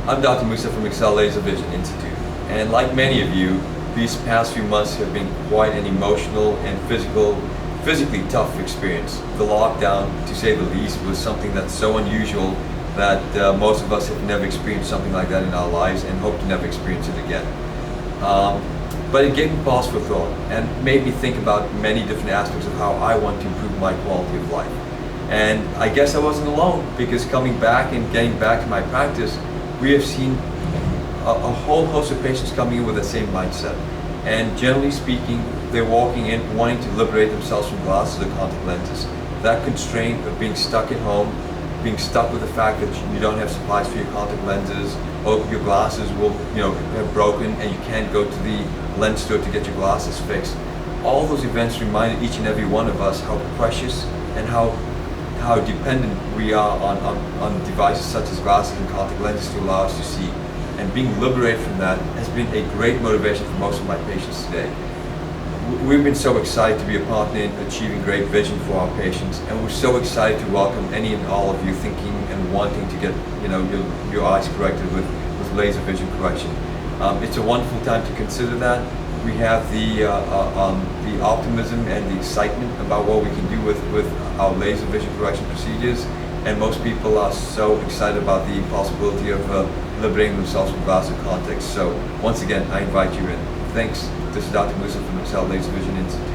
I'm Dr. Musa from Excel Laser Vision Institute, and like many of you, these past few months have been quite an emotional and physically tough experience. The lockdown, to say the least, was something that's so unusual that most of us have never experienced something like that in our lives and hope to never experience it again. But it gave me pause for thought and made me think about many different aspects of how I want to improve my quality of life. And I guess I wasn't alone, because coming back and getting back to my practice, we have seen a whole host of patients coming in with the same mindset. And generally speaking, they're walking in wanting to liberate themselves from glasses or contact lenses. That constraint of being stuck at home, being stuck with the fact that you don't have supplies for your contact lenses, or your glasses will have broken and you can't go to the lens store to get your glasses fixed. All those events reminded each and every one of us how precious and how dependent we are on devices such as glasses and contact lenses to allow us to see. And being liberated from that has been a great motivation for most of my patients today. We've been so excited to be a partner in achieving great vision for our patients, and we're so excited to welcome any and all of you thinking and wanting to get your eyes corrected with laser vision correction. It's a wonderful time to consider that. We have the optimism and the excitement about what we can do with our laser vision correction procedures, and most people are so excited about the possibility of liberating themselves from glasses and contacts. So once again, I invite you in. Thanks. This is Dr. Musa from Excel Laser Vision Institute.